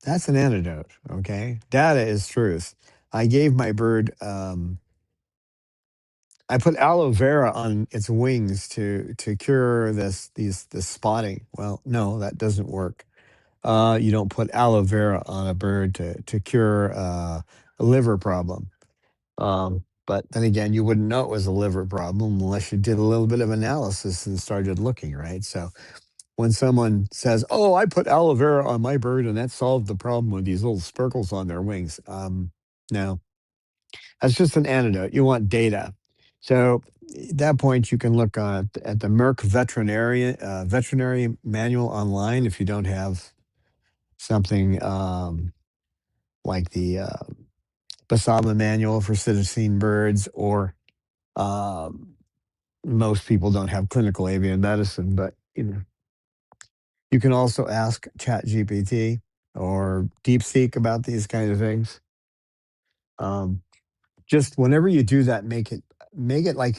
that's an antidote. Okay, data is truth. I gave my bird. I put aloe vera on its wings to cure this spotting. Well, no, that doesn't work. You don't put aloe vera on a bird to cure a liver problem. But then again, you wouldn't know it was a liver problem unless you did a little bit of analysis and started looking, right? So when someone says, "Oh, I put aloe vera on my bird and that solved the problem with these little sparkles on their wings," no, that's just an antidote. You want data. So at that point, you can look at the Merck veterinary manual online if you don't have something like the Basama manual for citizen birds, or um, most people don't have clinical avian medicine, but you can also ask ChatGPT or DeepSeek about these kind of things. Um, just whenever you do that, make it like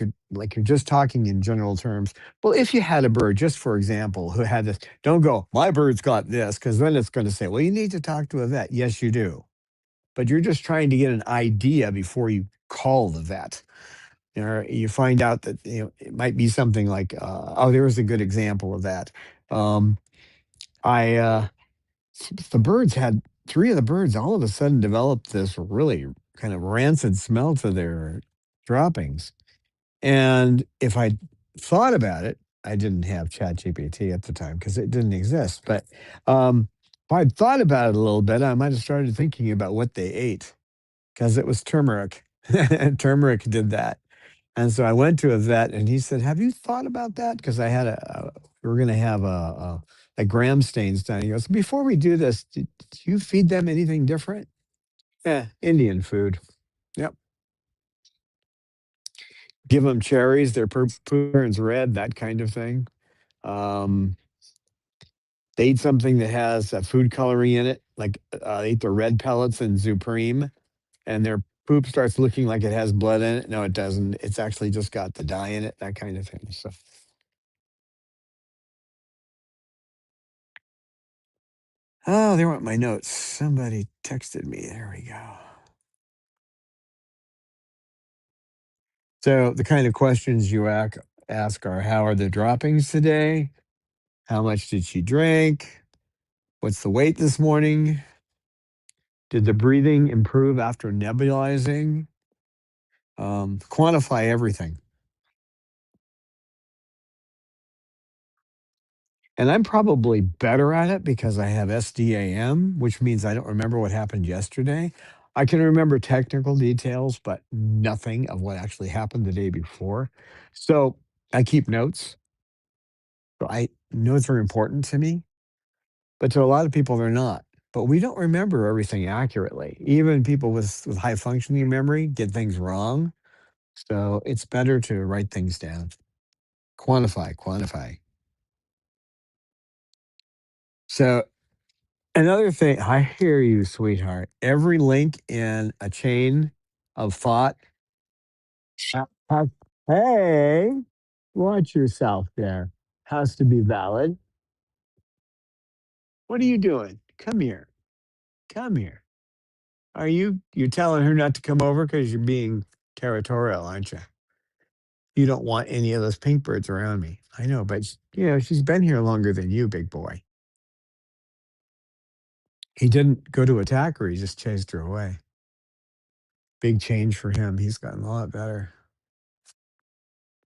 you're just talking in general terms. Well, if you had a bird, just for example, who had this, don't go, my bird's got this, because then it's going to say, well, you need to talk to a vet. Yes, you do. But you're just trying to get an idea before you call the vet. Or you find out that it might be something like, oh, there was a good example of that. Um, I the birds had three of the birds all of a sudden developed this really kind of rancid smell to their droppings. And if I thought about it, I didn't have ChatGPT at the time because it didn't exist. But if I'd thought about it a little bit, I might have started thinking about what they ate because it was turmeric. Turmeric did that. And so I went to a vet and he said, have you thought about that? Because I had we were going to have a gram stains done. He goes, before we do this, did you feed them anything different? Yeah, Indian food. Yep. Give them cherries, their poop turns red, that kind of thing. Um, they eat something that has food coloring in it, like they eat the red pellets in Supreme, and their poop starts looking like it has blood in it. No, it doesn't. It's actually just got the dye in it, that kind of thing. So, oh, there went my notes. Somebody texted me. There we go. So, the kind of questions you ask are, how are the droppings today? How much did she drink? What's the weight this morning? Did the breathing improve after nebulizing? Quantify everything. And I'm probably better at it because I have SDAM, which means I don't remember what happened yesterday. I can remember technical details, but nothing of what actually happened the day before. So I keep notes. So notes are important to me, but to a lot of people, they're not. But we don't remember everything accurately. Even people with high functioning memory get things wrong. So it's better to write things down. Quantify, quantify. So another thing, I hear you, sweetheart. Every link in a chain of thought. ha- Hey, watch yourself there. Has to be valid. What are you doing? Come here. Come here. Are you telling her not to come over because you're being territorial, aren't you? You don't want any of those pink birds around me. I know, but she's been here longer than you, big boy. He didn't go to attack her. He just chased her away. Big change for him. He's gotten a lot better,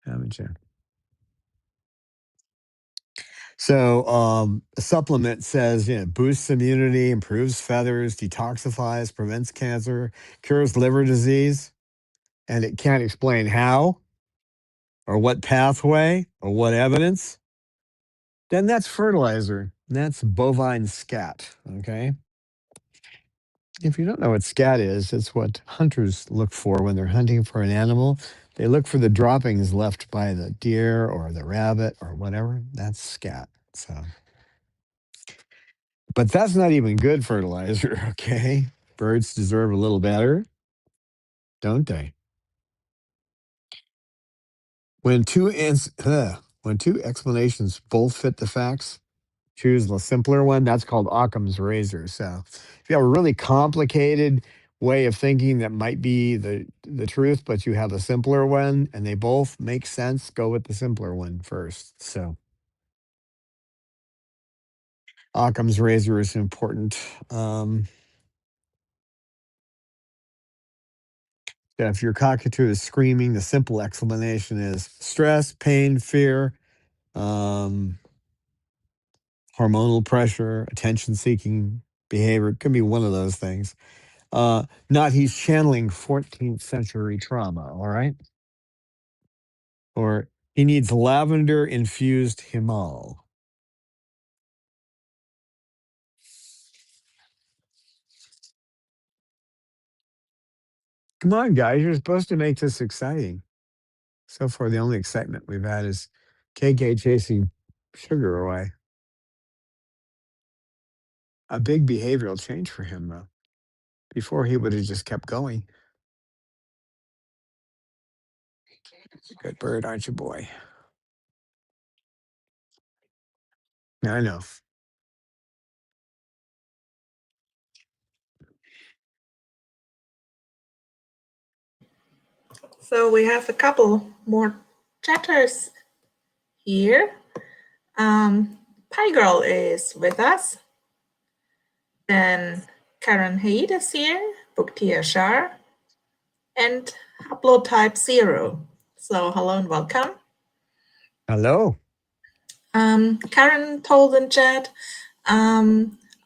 haven't you? So, a supplement says, boosts immunity, improves feathers, detoxifies, prevents cancer, cures liver disease, and it can't explain how or what pathway or what evidence. Then that's fertilizer. That's bovine scat. Okay. If you don't know what scat is, it's what hunters look for when they're hunting for an animal. They look for the droppings left by the deer or the rabbit or whatever. That's scat. So, but that's not even good fertilizer, okay? Birds deserve a little better, don't they? When two explanations both fit the facts, choose the simpler one. That's called Occam's razor. So if you have a really complicated way of thinking that might be the truth, but you have a simpler one, and they both make sense, go with the simpler one first. So Occam's razor is important. Yeah, if your cockatoo is screaming, the simple explanation is stress, pain, fear, um, hormonal pressure, attention seeking behavior. It could be one of those things. Not he's channeling 14th century trauma, all right? Or he needs lavender infused Himal. Come on, guys, you're supposed to make this exciting. So far, the only excitement we've had is KK chasing sugar away. A big behavioral change for him, though. Before, he would have just kept going. Good bird, aren't you, boy? Yeah, I know. So we have a couple more chatters here. Pie Girl is with us. Then Karen Heed is here, Buktia Shar, and Upload Type 0. So hello and welcome. Hello. Karen told in chat,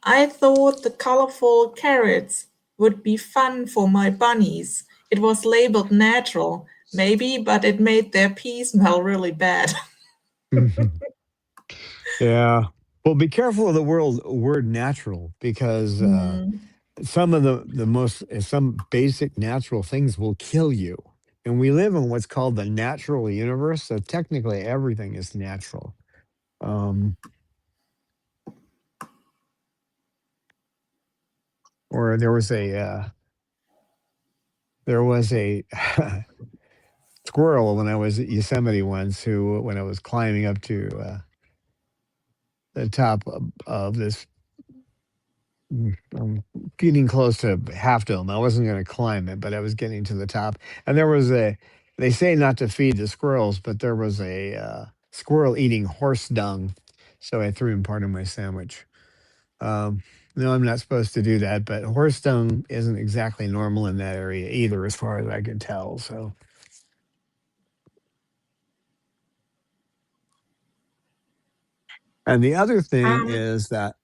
I thought the colorful carrots would be fun for my bunnies. It was labeled natural, maybe, but it made their pee smell really bad. Yeah. Well, be careful of the word natural, because some of the most some basic natural things will kill you. And we live in what's called the natural universe. So technically everything is natural. Um, or there was a squirrel when I was at Yosemite once, who, when I was climbing up to the top of this, getting close to Half Dome. I wasn't going to climb it, but I was getting to the top, and there was they say not to feed the squirrels, but there was a squirrel eating horse dung, so I threw him part of my sandwich. Um, no, I'm not supposed to do that, but horse dung isn't exactly normal in that area either, as far as I can tell. So, and the other thing is that,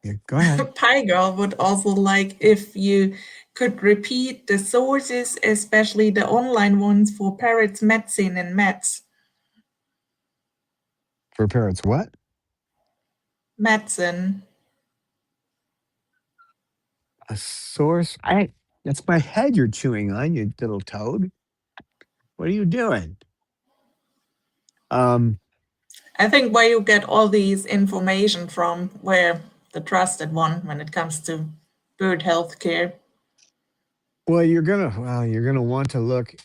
yeah, go ahead. Pie Girl would also like if you could repeat the sources, especially the online ones for parrots, medicine, and meds. For parrots, what? Medicine. A source? I That's my head you're chewing on, you little toad. What are you doing? Um, I think where you get all these information from, where the trusted one when it comes to bird health care. you're gonna want to look.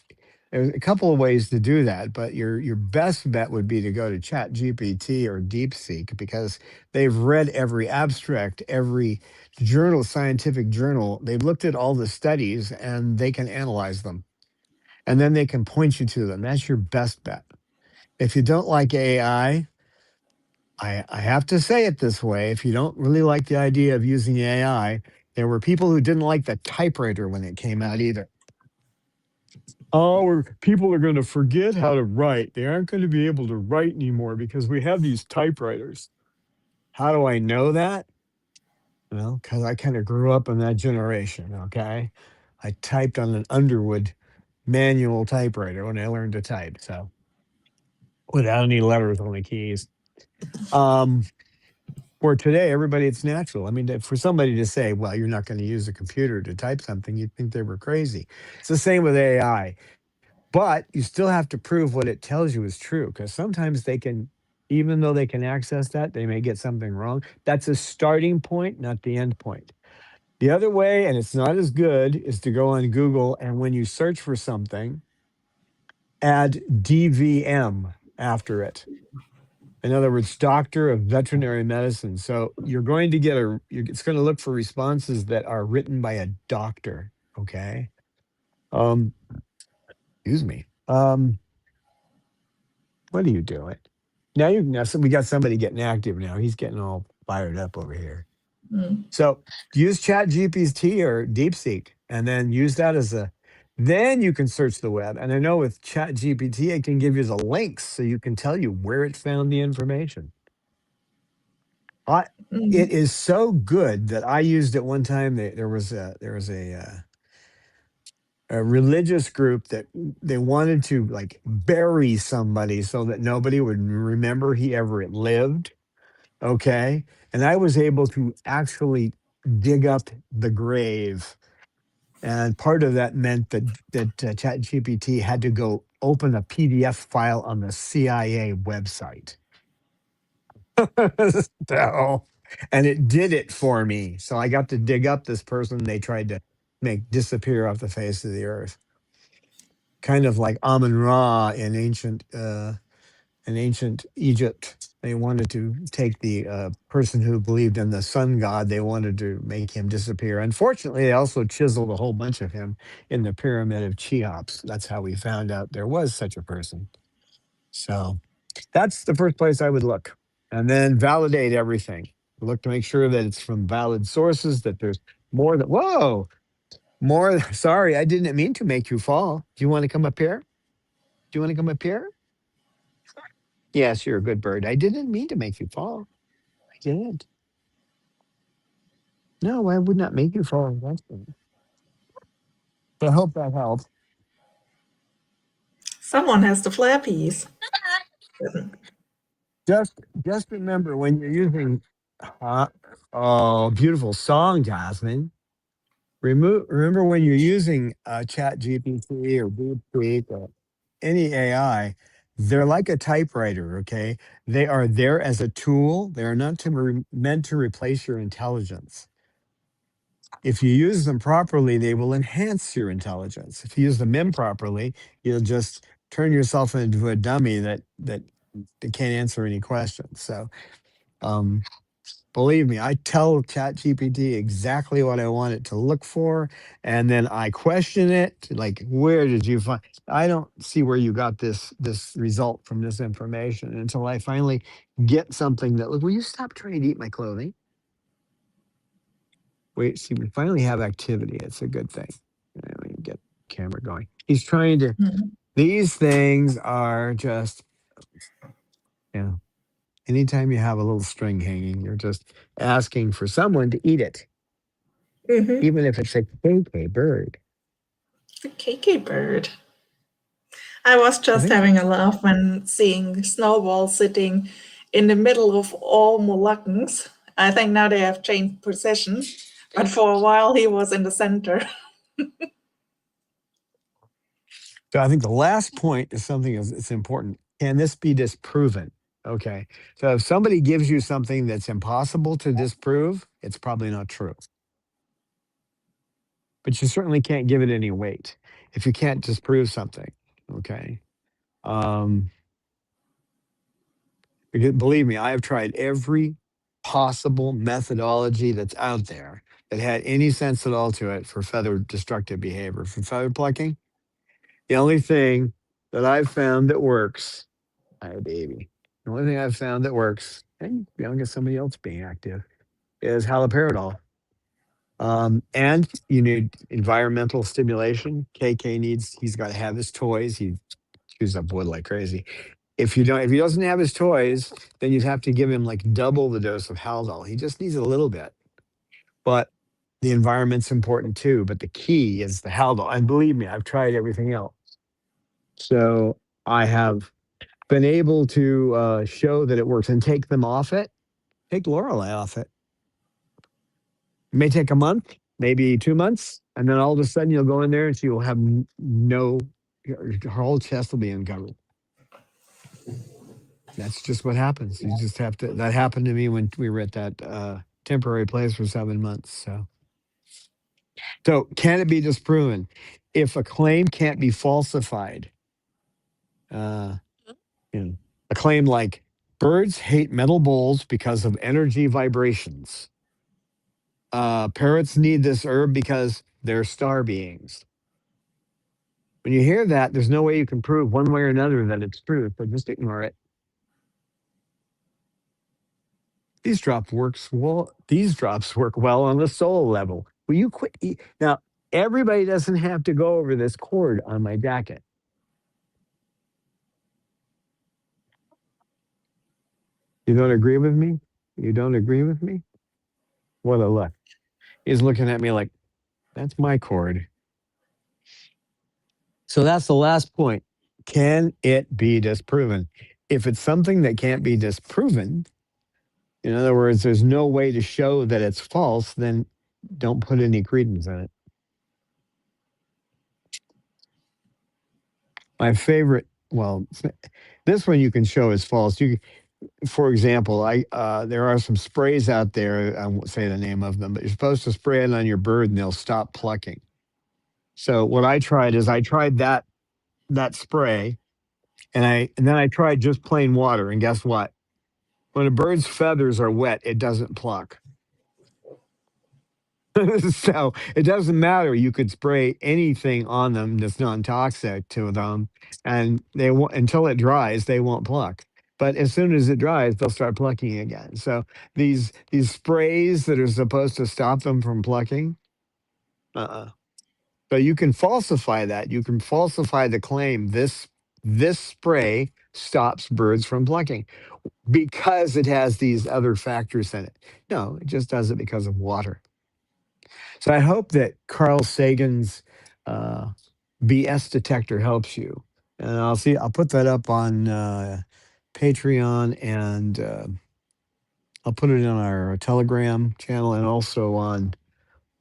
There's a couple of ways to do that, but your best bet would be to go to Chat GPT or DeepSeek, because they've read every abstract, every scientific journal. They've looked at all the studies, and they can analyze them, and then they can point you to them. That's your best bet. If you don't like AI, I have to say it this way. If you don't really like the idea of using AI, there were people who didn't like the typewriter when it came out either. Oh, people are going to forget how to write. They aren't going to be able to write anymore because we have these typewriters. How do I know that? Well, because I kind of grew up in that generation, okay? I typed on an Underwood manual typewriter when I learned to type. So without any letters on the keys. Um, For today, everybody, it's natural. I mean, for somebody to say, well, you're not going to use a computer to type something, you'd think they were crazy. It's the same with AI, but you still have to prove what it tells you is true, because sometimes they can, even though they can access that, they may get something wrong. That's a starting point, not the end point. The other way, and it's not as good, is to go on Google, and when you search for something, add DVM after it. In other words, doctor of veterinary medicine. So you're going to get it's going to look for responses that are written by a doctor. Okay. Um, excuse me. What are you doing? Now so we got somebody getting active now. He's getting all fired up over here. Mm. So use Chat GPT or DeepSeek, and then use that as a. Then you can search the web, and I know with Chat GPT, it can give you the links, so you can tell you where it found the information. I, it Mm. is so good that I used it one time. A religious group that they wanted to like bury somebody so that nobody would remember he ever lived. Okay. And I was able to actually dig up the grave. And part of that meant that ChatGPT had to go open a PDF file on the CIA website. So, and it did it for me. So I got to dig up this person they tried to make disappear off the face of the earth. Kind of like Amun Ra in ancient Egypt. They wanted to take the person who believed in the sun god. They wanted to make him disappear. Unfortunately, they also chiseled a whole bunch of him in the pyramid of Cheops. That's how we found out there was such a person. So that's the first place I would look, and then validate everything. Look to make sure that it's from valid sources. That there's more than whoa. More, sorry, I didn't mean to make you fall. Do you want to come up here? Do you want to come up here? Yes, you're a good bird. I didn't mean to make you fall. I did. No, I would not make you fall intentionally. But I hope that helps. Someone has the flappies. Just remember when you're using oh, beautiful song, Jasmine. Remember when you're using Chat GPT or DeepSeek or any AI, they're like a typewriter, okay? They are there as a tool. They are not meant to replace your intelligence. If you use them properly, they will enhance your intelligence. If you use them improperly, you'll just turn yourself into a dummy that can't answer any questions. So, um, believe me, I tell ChatGPT exactly what I want it to look for, and then I question it. Like, where did you find? I don't see where you got this result from this information until I finally get something that look. Will you stop trying to eat my clothing? Wait, see, we finally have activity. It's a good thing. Let me get camera going. He's trying to. Mm. These things are just, you know, anytime you have a little string hanging, you're just asking for someone to eat it, Mm-hmm. even if it's a KK bird. The KK bird. I was I just think having a laugh when seeing Snowball sitting in the middle of all Moluccans. I think now they have changed position, but for a while he was in the center. so. I think the last point is something that's important. Can this be disproven? Okay. So if somebody gives you something that's impossible to disprove, it's probably not true. But you certainly can't give it any weight if you can't disprove something. Okay. Um, because believe me, I have tried every possible methodology that's out there that had any sense at all to it for feather destructive behavior. For feather plucking, the only thing that I've found that works, hi baby, the only thing I've found that works, and you don't get somebody else being active, is haloperidol. And you need environmental stimulation. KK he's got to have his toys. He chews up wood like crazy. If he doesn't have his toys, then you'd have to give him like double the dose of Haldol. He just needs a little bit. But the environment's important too. But the key is the Haldol. And believe me, I've tried everything else. So I have been able to show that it works and take them off it. Take Lorelei off it. It may take a month, maybe 2 months, and then all of a sudden you'll go in there and she will have no, her whole chest will be uncovered. That's just what happens. You just have to. That happened to me when we were at that temporary place for 7 months. So can it be disproven? If a claim can't be falsified, uh, you know, a claim like birds hate metal bowls because of energy vibrations. Parrots need this herb because They're star beings. When you hear that, there's no way you can prove one way or another that it's true, so just ignore it. These drops work well on the soul level. Will you quit? Now, everybody doesn't have to go over this chord on my jacket. You don't agree with me? You don't agree with me? What a look. He's looking at me like, that's my chord. So that's the last point. Can it be disproven? If it's something that can't be disproven, in other words, there's no way to show that it's false, then don't put any credence in it. My favorite, well, this one you can show is false. For example, there are some sprays out there. I won't say the name of them, but you're supposed to spray it on your bird and they'll stop plucking. So what I tried is I tried that spray, and then I tried just plain water, and guess what? When a bird's feathers are wet, it doesn't pluck. So it doesn't matter. You could spray anything on them that's non-toxic to them, and they won't until it dries. They won't pluck. But as soon as it dries, they'll start plucking again. So these sprays that are supposed to stop them from plucking, so you can falsify that. You can falsify the claim this spray stops birds from plucking because it has these other factors in it. No, it just does it because of water. So I hope that Carl Sagan's BS detector helps you. And I'll put that up on Patreon, and I'll put it on our Telegram channel and also on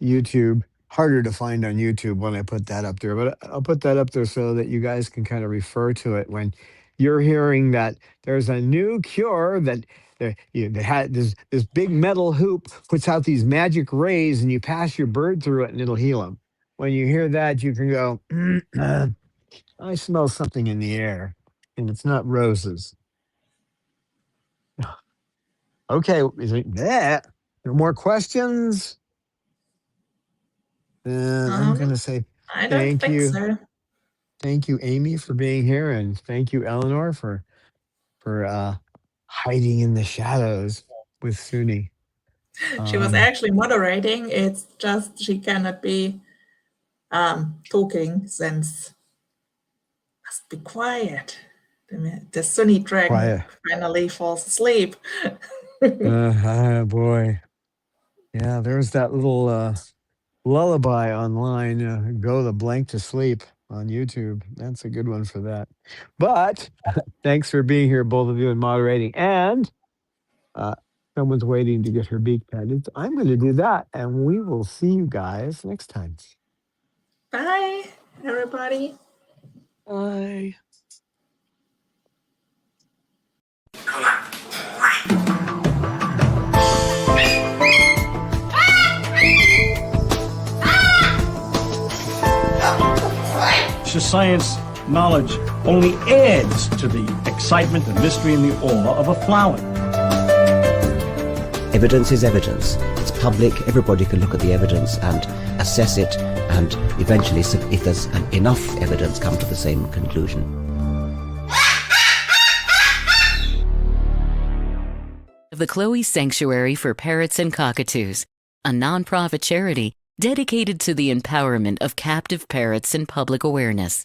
YouTube. Harder to find on YouTube when I put that up there, but I'll put that up there so that you guys can kind of refer to it when you're hearing that there's a new cure that that had this big metal hoop puts out these magic rays, and you pass your bird through it and it'll heal them. When you hear that, you can go, I smell something in the air, and it's not roses. Okay, is it that? No more questions? Then I'm going to say I don't thank think you. so. Thank you, Amy, for being here, and thank you, Eleanor, for hiding in the shadows with Suni. She was actually moderating. It's just she cannot be talking since must be quiet. The Sunny dragon Quiet. finally falls asleep. Boy. Yeah, there's that little lullaby online, Go the Blank to Sleep on YouTube. That's a good one for that. But thanks for being here, both of you, and moderating. And someone's waiting to get her beak petted. I'm going to do that, and we will see you guys next time. Bye, everybody. Bye. Science knowledge only adds to the excitement, the mystery, and the awe of a flower. Evidence is evidence. It's public. Everybody can look at the evidence and assess it, and eventually, if there's enough evidence, come to the same conclusion. The Chloe Sanctuary for Parrots and Cockatoos, a nonprofit charity dedicated to the empowerment of captive parrots and public awareness.